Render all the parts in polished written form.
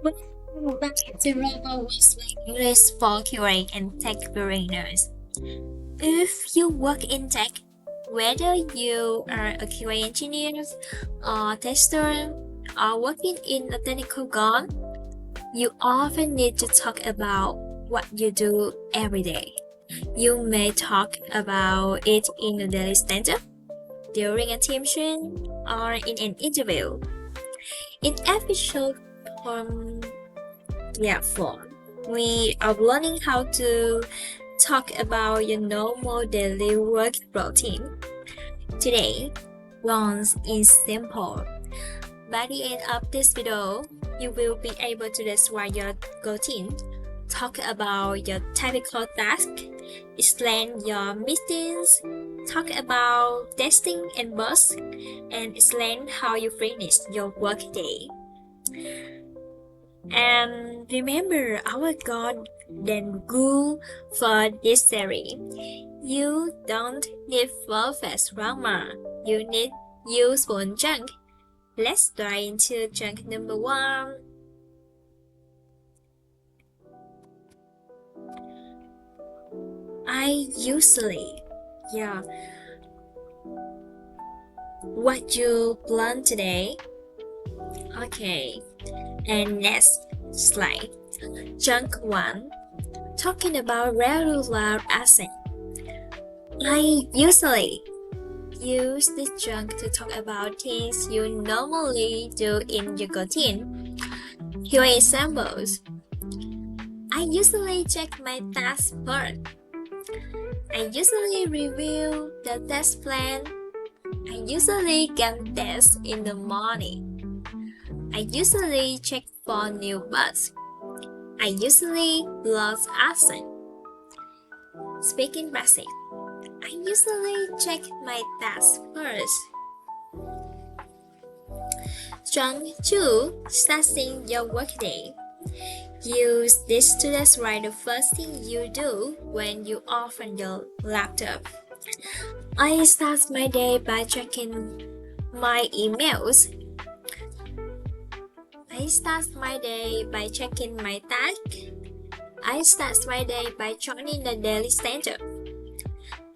Welcome back to Global Workday English for QA and Tech Beginners. If you work in tech, whether you are a QA engineer or tester or working in a technical goal, you often need to talk about what you do every day. You may talk about it in a daily stand-up, during a team meeting, or in an interview. In episode um, 4, we are learning how to talk about your normal daily work routine. Today, one is simple. By the end of this video, you will be able to describe your routine, talk about your typical task, explain your meetings, talk about testing and bugs, and explain how you finish your workday. And remember our golden rule for this series. You don't need perfect grammar. You need useful chunk. Let's dive into chunk number 1. I usually, yeah. What you plan today? Okay. And next slide. Chunk 1. Talking about regular accent. I usually use this chunk to talk about things you normally do in your routine. Here are examples. I usually check my task first. I usually review the test plan. I usually get tests in the morning. I usually check for new bugs. I usually log absent. Speaking basic. I usually check my tasks first. Chunk 2. Starting your workday. Use this to describe the first thing you do when you open your laptop. I start my day by checking my emails. I start my day by checking my task. I start my day by joining the daily stand-up.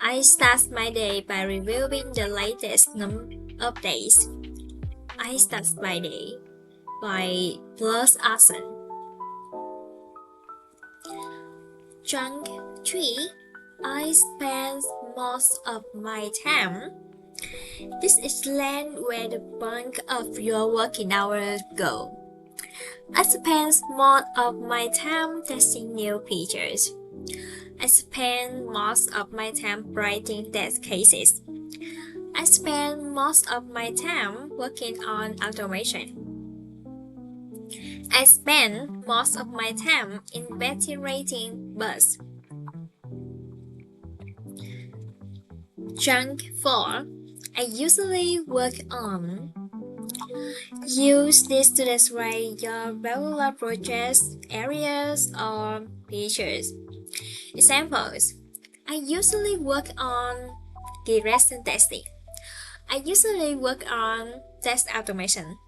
I start my day by reviewing the latest updates. I start my day by plus action. Chunk 3. I spend most of my time. This is land where the bulk of your working hours go. I spend most of my time testing new features. I spend most of my time writing test cases. I spend most of my time working on automation. I spend most of my time investigating bugs. Chunk 4. I usually work on. Use this to describe your regular projects, areas, or features. Examples. I usually work on regression testing. I usually work on test automation.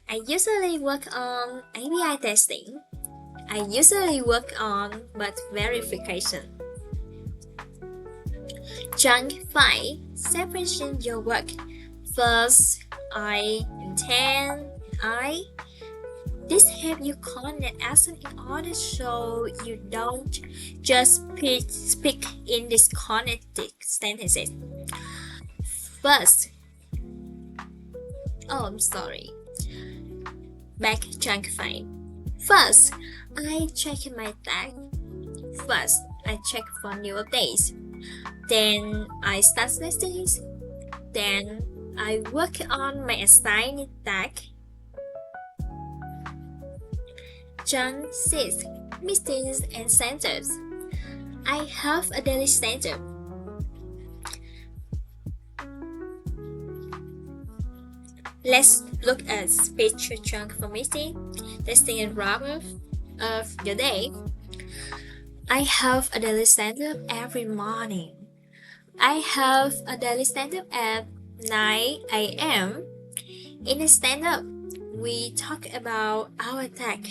I usually work on API testing. I usually work on bug verification. Chunk 5. Separation your work. First, I intend I. This helps you connect action in order so you don't just speak in disconnected sentences. First, I'm sorry. Back chunk 5. First, I check my tag. First, I check for new updates. Then I start listings. Then I work on my assigned task. Chunk 6. Meetings and centers. I have a daily center. Let's look at speech chunk for meeting, testing and wrap-up of your day. I have a daily stand-up every morning. I have a daily stand-up at 9 a.m. In a stand-up, we talk about our tech.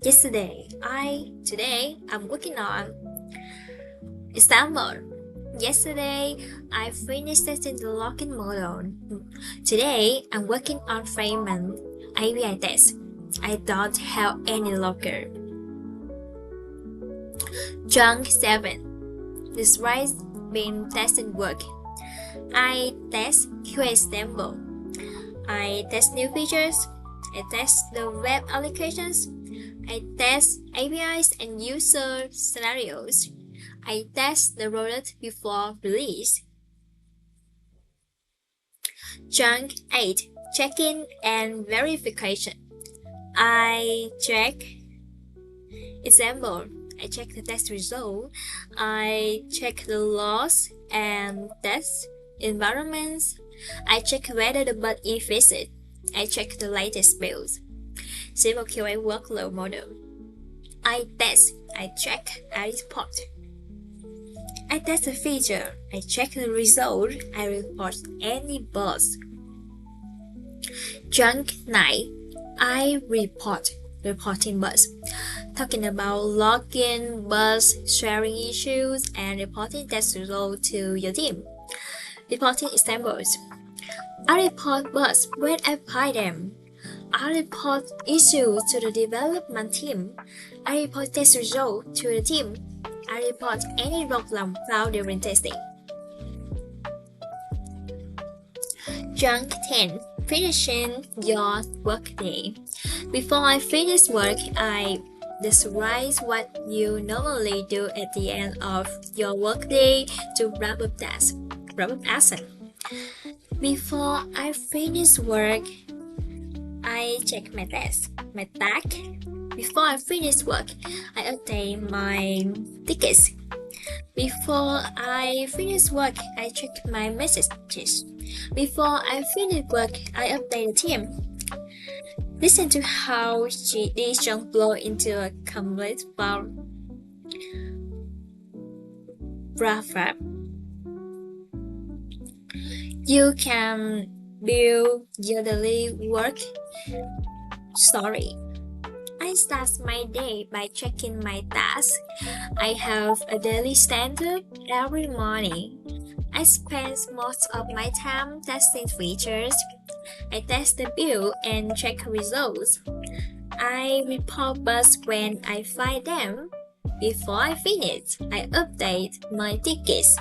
Today I'm working on example. Yesterday, I finished testing the login model. Today, I'm working on fragment API test. I don't have any logger. Chunk 7. This rise being tested work. I test QA sample. I test new features. I test the web applications. I test APIs and user scenarios. I test the product before release. Chunk 8. Checking and verification. I check example. I check the test result. I check the logs and test environments. I check whether the bug is fixed. I check the latest builds. Simple QA workload model. I test. I check. I report. I test a feature. I check the result. I report any bugs. Chunk 9. I report. Reporting bugs. Talking about login, bugs, sharing issues, and reporting test results to your team. Reporting examples. I report bugs when I find them. I report issues to the development team. I report test results to the team. I report any problem found during testing. Chunk 10. Finishing your workday. Before I finish work, I describe what you normally do at the end of your workday to wrap up action. Before I finish work, I check my task. Before I finish work, I update my tickets. Before I finish work, I check my messages. Before I finish work, I update the team. Listen to how these chunks blow into a complete paragraph. You can build your daily work story. I start my day by checking my tasks. I have a daily stand-up every morning. I spend most of my time testing features. I test the build and check results. I report bugs when I find them. Before I finish, I update my tickets.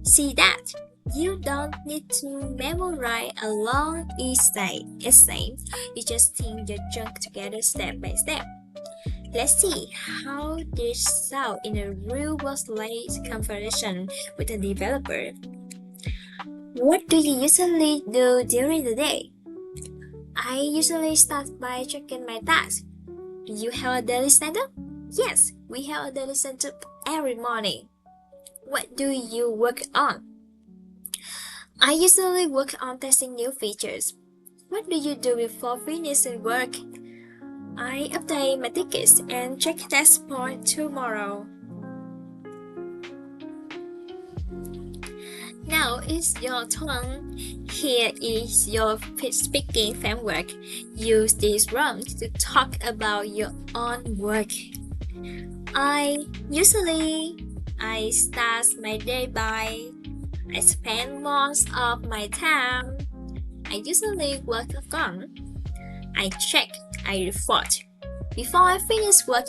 See that? You don't need to memorize a long essay. You just think your chunk together step by step. Let's see how this sounds in a real workplace conversation with a developer. What do you usually do during the day? I usually start by checking my tasks. You have a daily stand-up? Yes, we have a daily stand-up every morning. What do you work on? I usually work on testing new features. What do you do before finishing work? I update my tickets and check tests for tomorrow. Now it's your turn. Here is your speaking framework. Use this round to talk about your own work. I start my day by I spend most of my time. I usually work on. I check. I report. Before I finish work,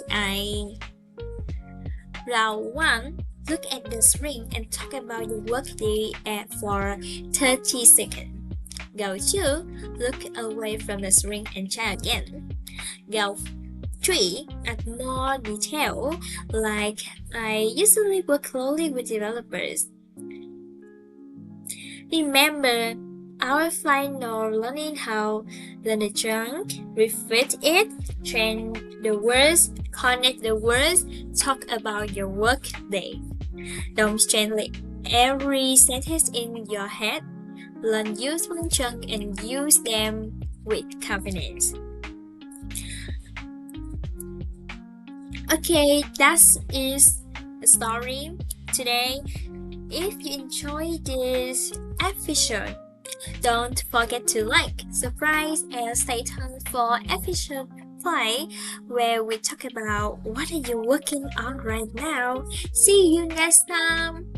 round 1. Look at the screen and talk about your workday for 30 seconds. Go 2. Look away from the screen and try again. Go 3. Add more detail, like I usually work closely with developers. Remember, our final learning how learn the chunk, refit it, change the words, connect the words, talk about your work day. Don't translate every sentence in your head. Learn use one chunk and use them with confidence. Okay, that is the story today. If you enjoy this episode, Don't forget to like, subscribe, and stay tuned for episode 5 where we talk about what are you working on right now. See you next time.